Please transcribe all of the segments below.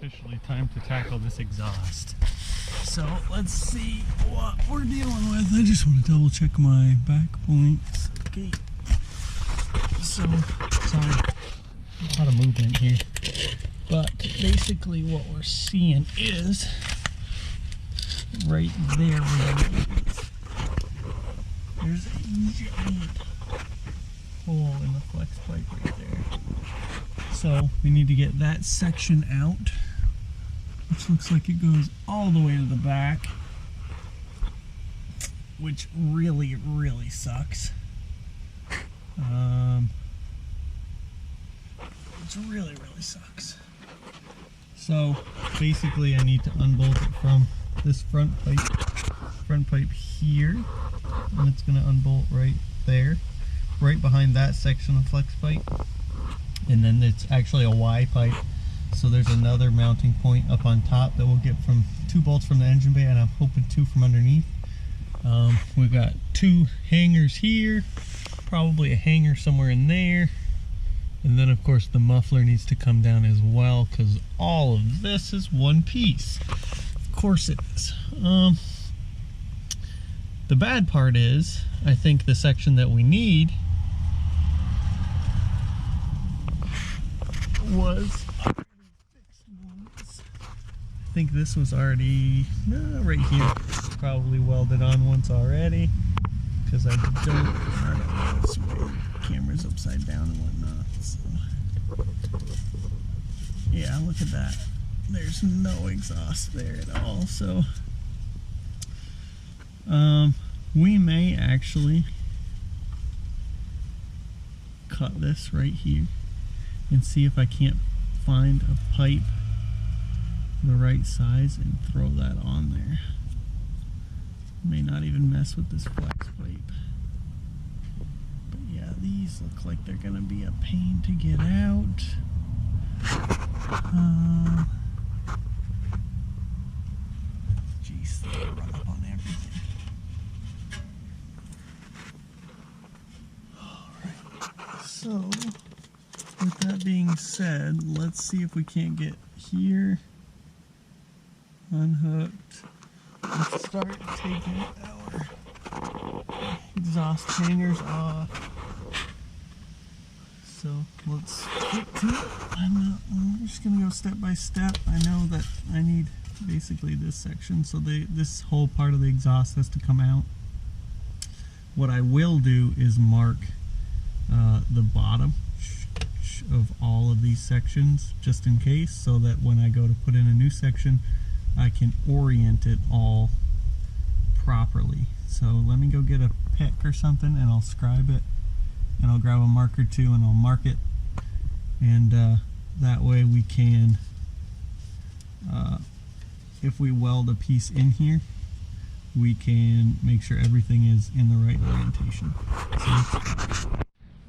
officially time to tackle this exhaust. So let's see what we're dealing with. I just want to double check my back points. Okay. So, sorry, a lot of movement here. But basically what we're seeing is right there where there's a giant hole in the flex pipe right there. So we need to get that section out, which looks like it goes all the way to the back, which really, really sucks. Which really, really sucks. So basically I need to unbolt it from this front pipe here, and it's going to unbolt right there, right behind that section of flex pipe. And then it's actually a Y pipe, so there's another mounting point up on top that we'll get from 2 bolts from the engine bay, and I'm hoping 2 from underneath. We've got 2 hangers here, probably a hanger somewhere in there, and then of course the muffler needs to come down as well, because all of this is one piece. Of course it is. The bad part is, I think the section that we need was already fixed once. I think this was already right here, probably welded on once already, because I don't know this way. Camera's upside down and whatnot. So yeah, look at that. There's no exhaust there at all. So we may actually cut this right here and see if I can't find a pipe the right size and throw that on there. May not even mess with this flex pipe. But yeah, these look like they're gonna be a pain to get out. Geez, they run up on everything. Alright, so with that being said, let's see if we can't get here unhooked. Let's start taking our exhaust hangers off. So let's get to it. I'm just gonna go step by step. I know that I need basically this section, so this whole part of the exhaust has to come out. What I will do is mark the bottom of all of these sections, just in case, so that when I go to put in a new section, I can orient it all properly. So let me go get a pick or something and I'll scribe it, and I'll grab a marker too and I'll mark it, and that way we can, if we weld a piece in here, we can make sure everything is in the right orientation.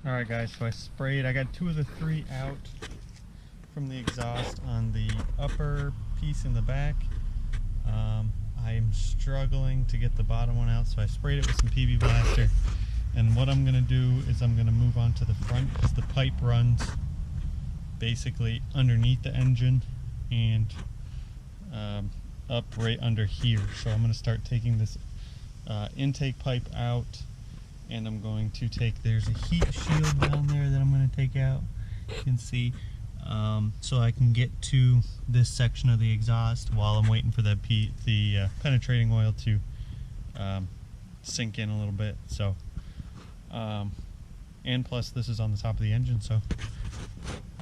Alright guys, so I got 2 of the 3 out from the exhaust on the upper piece in the back. I'm struggling to get the bottom one out, so I sprayed it with some PB Blaster. And what I'm going to do is I'm going to move on to the front, because the pipe runs basically underneath the engine and up right under here. So I'm going to start taking this intake pipe out, and I'm going to take, there's a heat shield down there that I'm going to take out, you can see, so I can get to this section of the exhaust while I'm waiting for the penetrating oil to sink in a little bit. So and plus this is on the top of the engine, so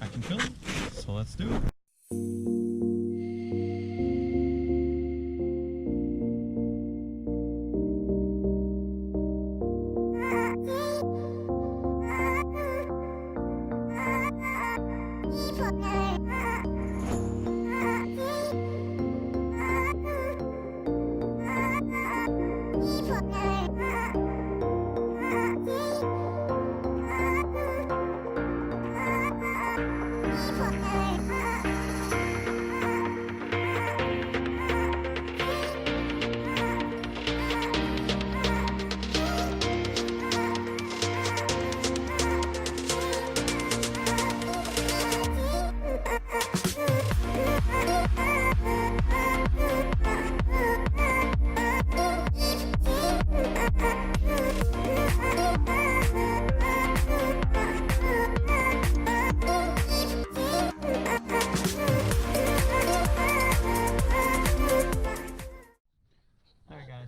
I can fill it. So let's do it.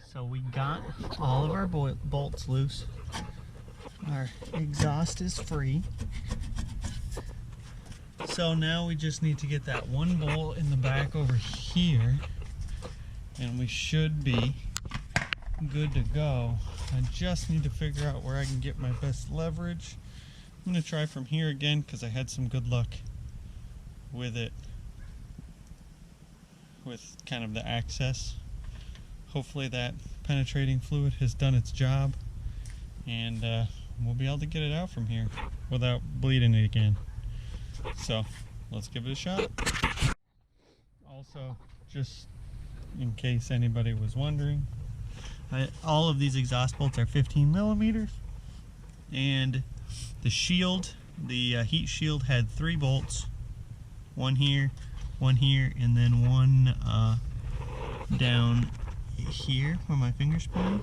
guys, so we got all of our bolts loose. Our exhaust is free. So now we just need to get that one bolt in the back over here, and we should be good to go. I just need to figure out where I can get my best leverage. I'm going to try from here again because I had some good luck with it, with kind of the access. Hopefully that penetrating fluid has done its job, and we'll be able to get it out from here without bleeding it again. So let's give it a shot. Also, just in case anybody was wondering, all of these exhaust bolts are 15 millimeters, and the shield, the heat shield, had 3 bolts, one here, and then one down here where my finger's pointing.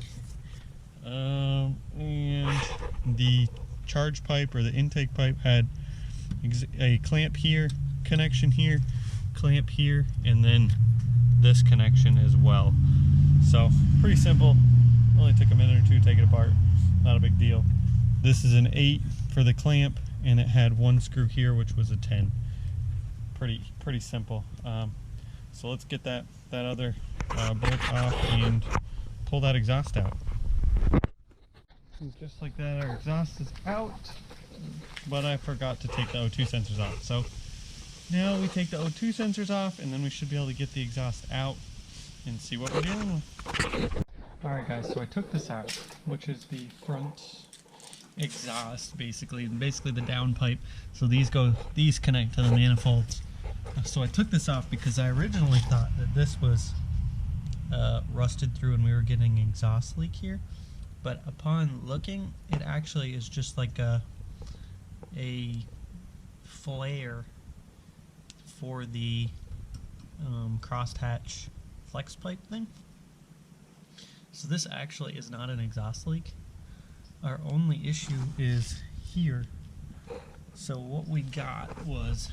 And the charge pipe, or the intake pipe, had a clamp here, connection here, clamp here, and then this connection as well. So pretty simple. Only took a minute or two to take it apart. Not a big deal. This is an 8 for the clamp, and it had one screw here, which was a 10. Pretty simple. So let's get that other bolt off and pull that exhaust out. And just like that, our exhaust is out, but I forgot to take the O2 sensors off. So now we take the O2 sensors off, and then we should be able to get the exhaust out and see what we're dealing with. Alright guys, so I took this out, which is the front exhaust, basically the down pipe. So these connect to the manifolds. So I took this off because I originally thought that this was rusted through and we were getting an exhaust leak here. But upon looking, it actually is just like a flare for the crosshatch flex pipe thing. So this actually is not an exhaust leak. Our only issue is here. So what we got was,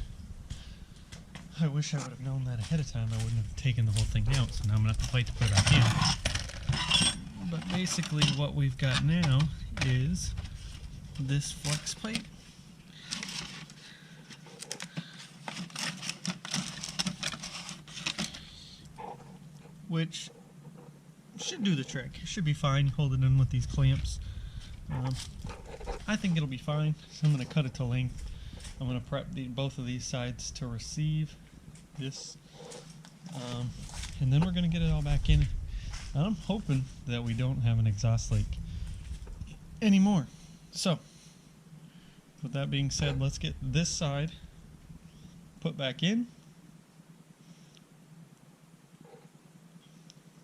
I wish I would have known that ahead of time. I wouldn't have taken the whole thing out, so now I'm going to have to fight to put it back in. But basically what we've got now is this flex pipe. Which should do the trick. It should be fine. Hold it in with these clamps. I think it'll be fine. So I'm going to cut it to length. I'm going to prep both of these sides to receive this. And then we're going to get it all back in. And I'm hoping that we don't have an exhaust leak anymore. So, with that being said, let's get this side put back in.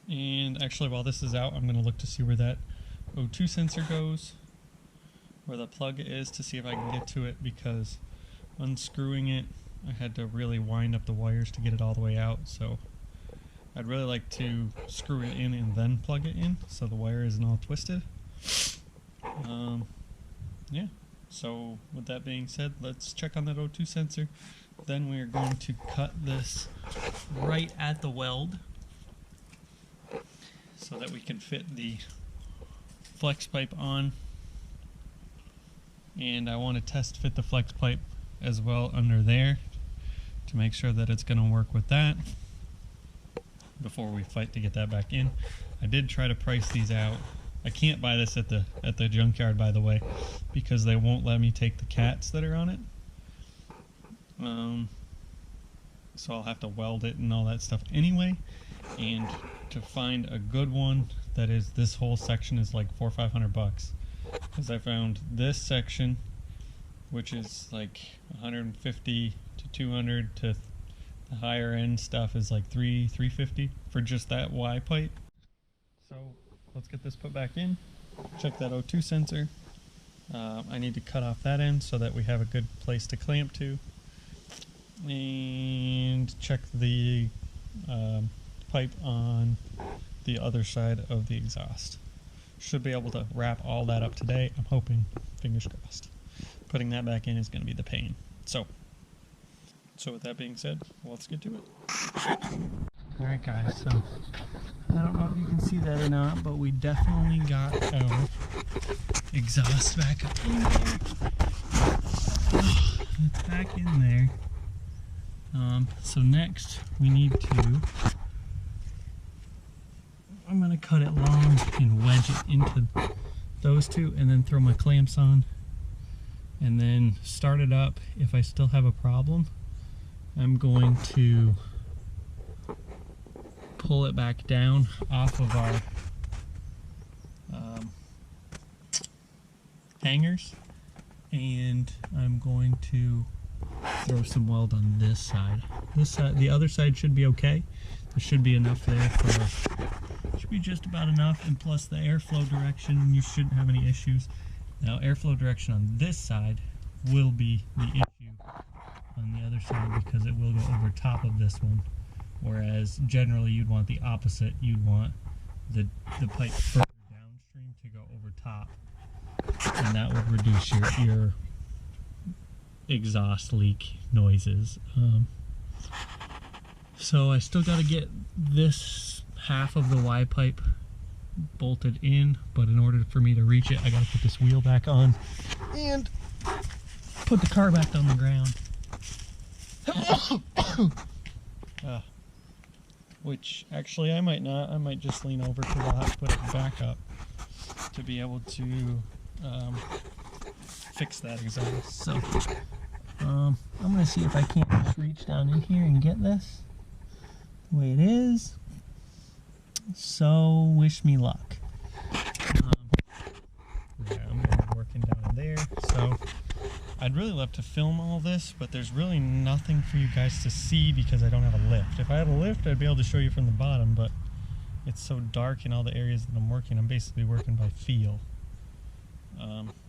And actually, while this is out, I'm going to look to see where that O2 sensor goes, where the plug is, to see if I can get to it, because unscrewing it, I had to really wind up the wires to get it all the way out. So I'd really like to screw it in and then plug it in so the wire isn't all twisted. Yeah, so with that being said, let's check on that O2 sensor. Then we are going to cut this right at the weld so that we can fit the flex pipe on. And I want to test fit the flex pipe as well under there to make sure that it's going to work with that before we fight to get that back in. I did try to price these out. I can't buy this at the junkyard, by the way, because they won't let me take the cats that are on it. So I'll have to weld it and all that stuff anyway. And to find a good one that is this whole section is like $400 or $500, because I found this section, which is like 150 to 200, to the higher end stuff is like $350 for just that Y pipe. So let's get this put back in. Check that O2 sensor. I need to cut off that end so that we have a good place to clamp to, and check the pipe on the other side of the exhaust. Should be able to wrap all that up today, I'm hoping. Fingers crossed. Putting that back in is going to be the pain. So with that being said, let's get to it. Alright guys, so I don't know if you can see do that or not, but we definitely got our exhaust back up in there. It's back in there. So next we need to, I'm going to cut it long and wedge it into those two and then throw my clamps on and then start it up. If I still have a problem, I'm going to pull it back down off of our hangers, and I'm going to throw some weld on this side. This side, the other side should be okay. There should be enough there for, should be just about enough, and plus the airflow direction, you shouldn't have any issues. Now airflow direction on this side will be the issue on the other side because it will go over top of this one. Whereas generally you'd want the opposite. You'd want the pipe further downstream to go over top, and that would reduce your exhaust leak noises. So I still got to get this half of the Y pipe bolted in, but in order for me to reach it, I got to put this wheel back on and put the car back on the ground. Which actually I might not. I might just lean over because I'll have to put it back up to be able to fix that exhaust. So I'm going to see if I can't just reach down in here and get this the way it is. So wish me luck. Yeah, I'm going to be working down there. So I'd really love to film all this, but there's really nothing for you guys to see because I don't have a lift. If I had a lift, I'd be able to show you from the bottom, but it's so dark in all the areas that I'm working. I'm basically working by feel.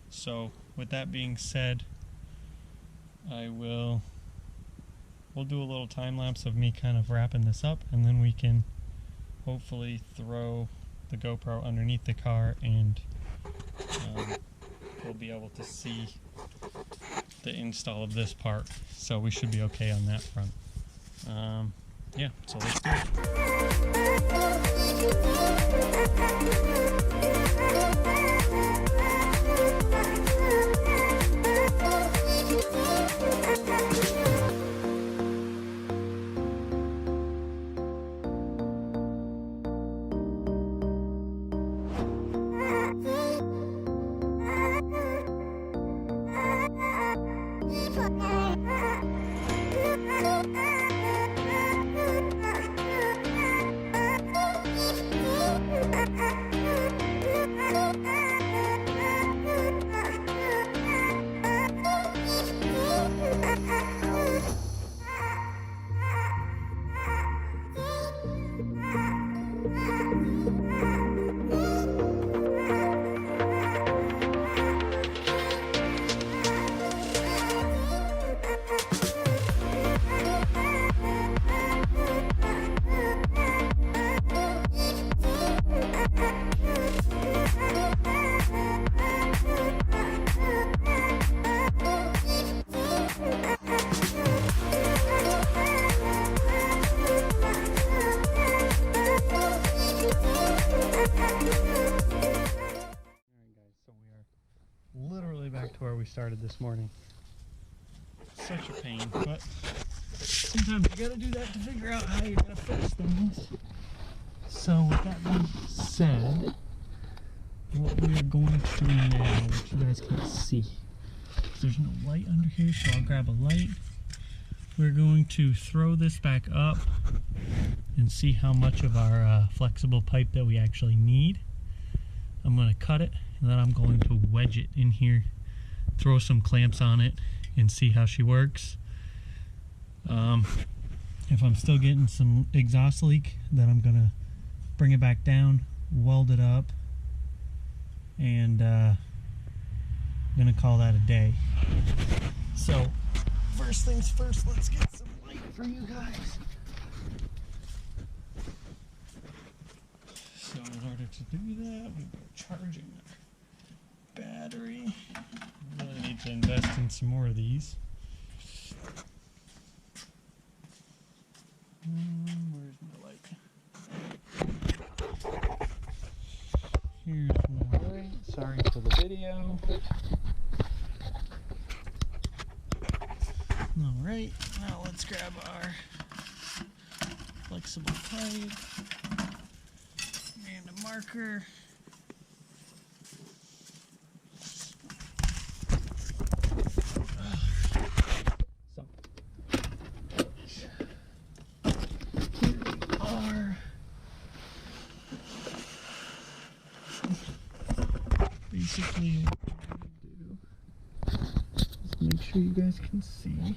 So with that being said, we'll do a little time lapse of me kind of wrapping this up, and then we can hopefully throw the GoPro underneath the car, and we'll be able to see the install of this part, so we should be okay on that front. Yeah, so let's do where we started this morning. Such a pain, but sometimes you gotta do that to figure out how you're gonna fix things. So with that being said, what we are going to do now, which you guys can't see, there's no light under here, so I'll grab a light. We're going to throw this back up and see how much of our flexible pipe that we actually need. I'm going to cut it, and then I'm going to wedge it in here, throw some clamps on it, and see how she works. If I'm still getting some exhaust leak, then I'm going to bring it back down, weld it up, and I'm going to call that a day. So first things first, let's get some light for you guys. So in order to do that, we're charging our battery. We really need to invest in some more of these. Where's my light? Here's my right. Sorry for the video. Alright, now let's grab our flexible pipe and a marker. So, here we are. Basically, what I'm going to do is make sure you guys can see.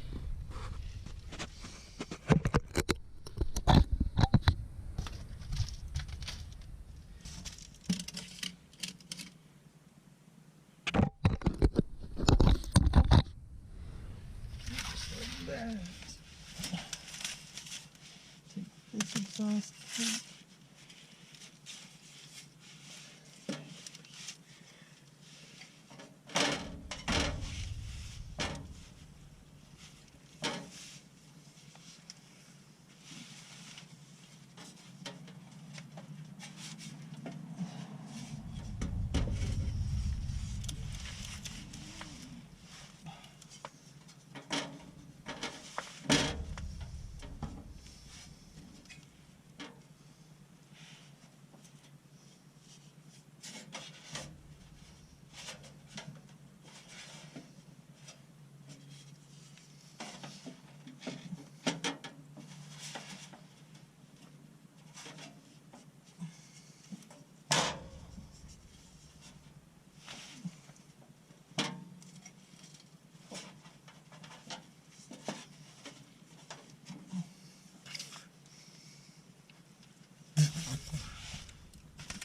Take this exhaust pipe.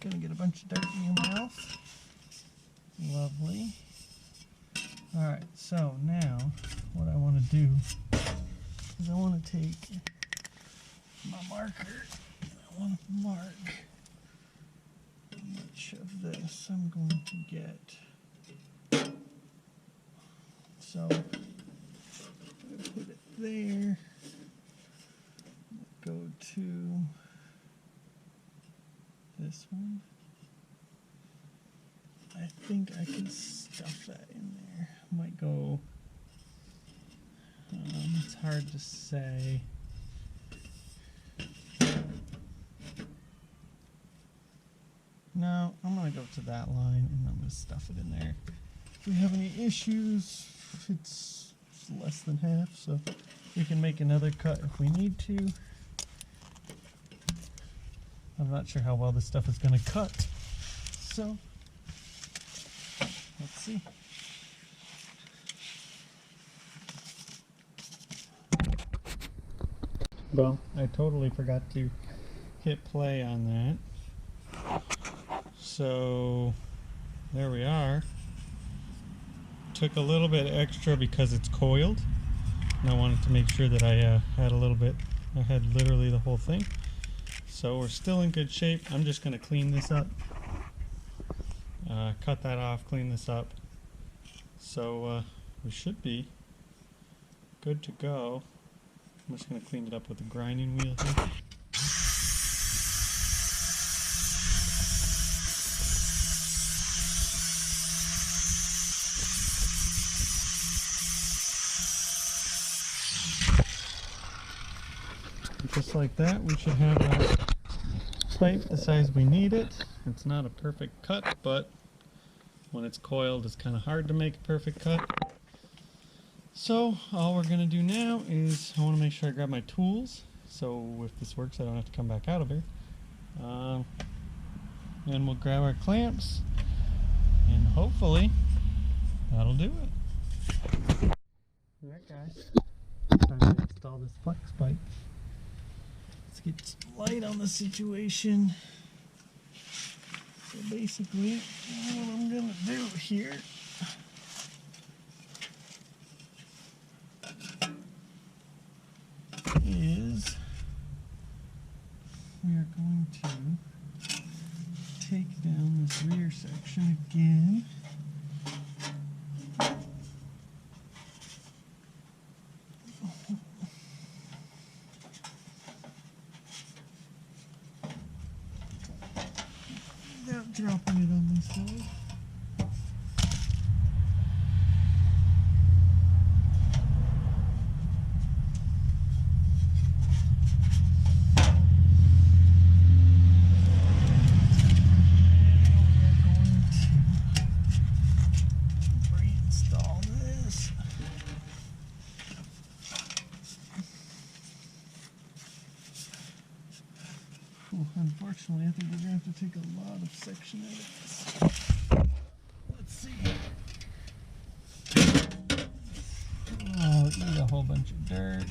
Gonna get a bunch of dirt in your mouth. Lovely. Alright, so now what I want to do is I want to take my marker and I want to mark much of this I'm going to get. So I'm going to put it there. Go to this one. I think I can stuff that in there. Might go, it's hard to say. No, I'm gonna go to that line and I'm gonna stuff it in there. If we have any issues, it's less than half, so we can make another cut if we need to. I'm not sure how well this stuff is going to cut, so let's see. Well, I totally forgot to hit play on that. So there we are. Took a little bit extra because it's coiled, and I wanted to make sure that I had a little bit. I had literally the whole thing. So we're still in good shape. I'm just going to clean this up. Cut that off, clean this up. So we should be good to go. I'm just going to clean it up with a grinding wheel here. Just like that, we should have our pipe the size we need it. It's not a perfect cut, but when it's coiled, it's kind of hard to make a perfect cut. So all we're going to do now is I want to make sure I grab my tools, so if this works I don't have to come back out of here. And we'll grab our clamps, and hopefully that'll do it. Alright guys, time to install this flex pipe. Let's get some light on the situation. So basically, what I'm going to do here is we are going to take down this rear section again. Without dropping it on myself. Unfortunately, I think we're going to have to take a lot of section out of this. Let's see. Oh, eat a whole bunch of dirt.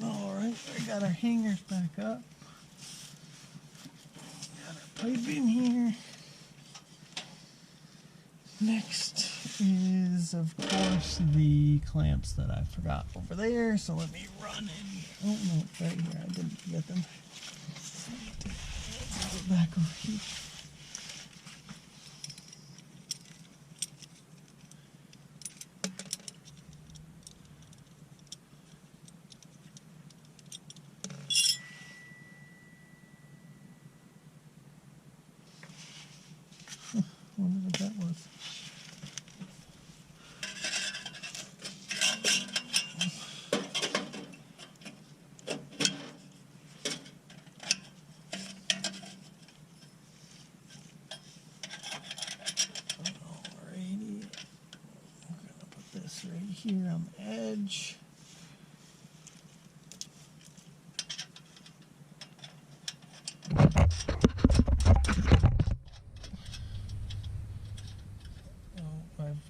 Alright, we got our hangers back up. Got our pipe in here. Next is, of course, the clamps that I forgot over there. So let me run in. Oh no, right here. I didn't forget them. Let's go back over here. I wonder what that was. Alrighty. I'm gonna put this right here on the edge.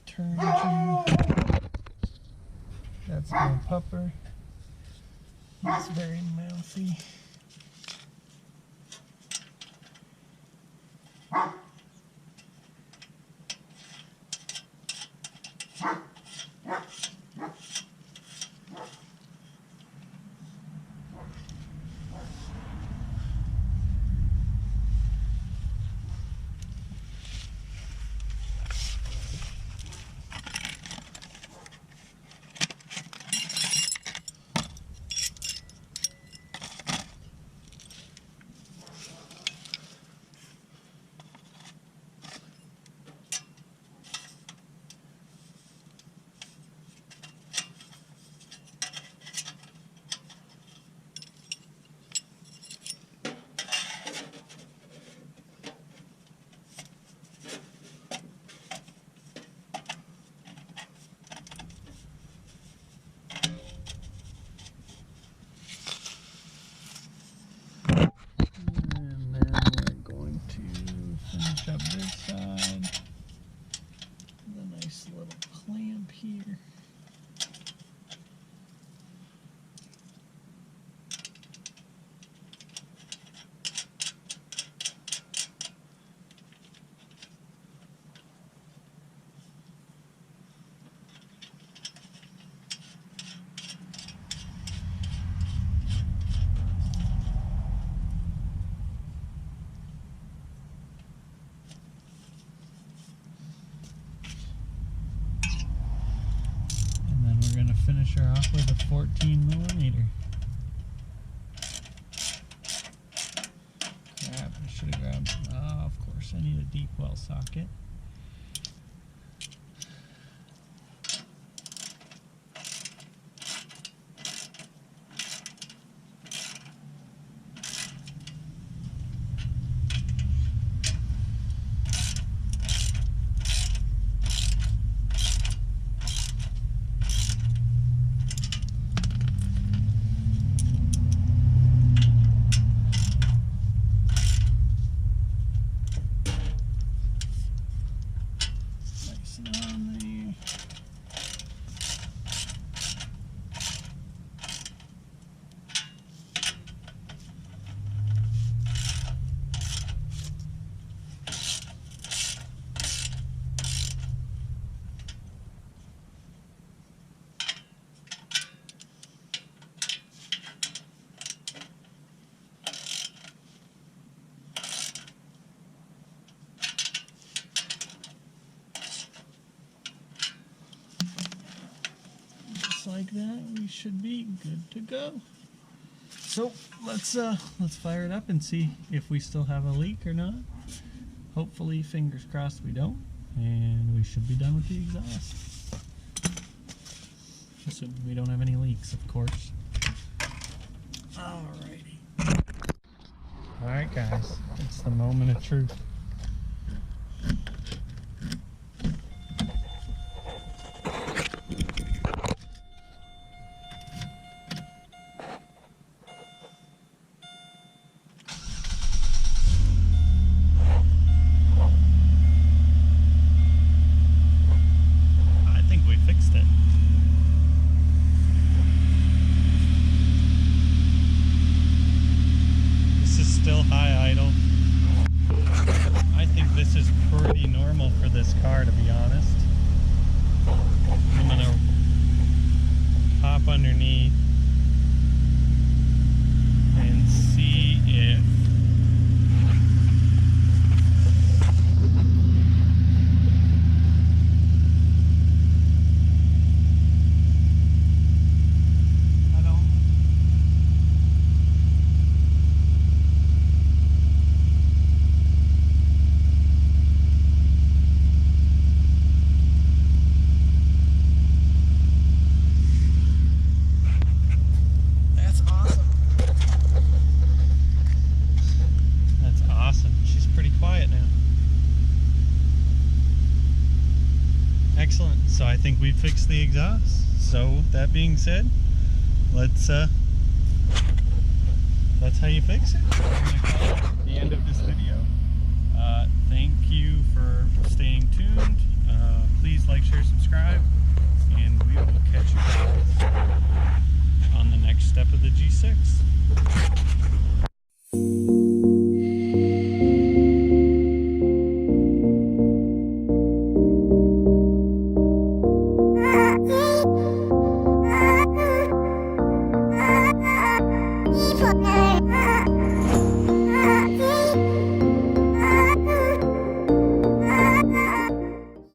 Turned you. That's my pupper. He's very mouthy. finish her off with a 14mm. Crap, I should have grabbed, oh, of course, I need a deep well socket. Like that, we should be good to go. So let's fire it up and see if we still have a leak or not. Hopefully, fingers crossed, we don't, and we should be done with the exhaust. Assuming we don't have any leaks, of course. Alrighty. Alright guys, it's the moment of truth. Still high idle. I think this is pretty normal for this car, to be honest. I'm gonna hop underneath and see if excellent. So I think we fixed the exhaust. So that being said, that's how you fix it. I'm gonna call it the end of this video. Thank you for staying tuned. Please like, share, subscribe, and we will catch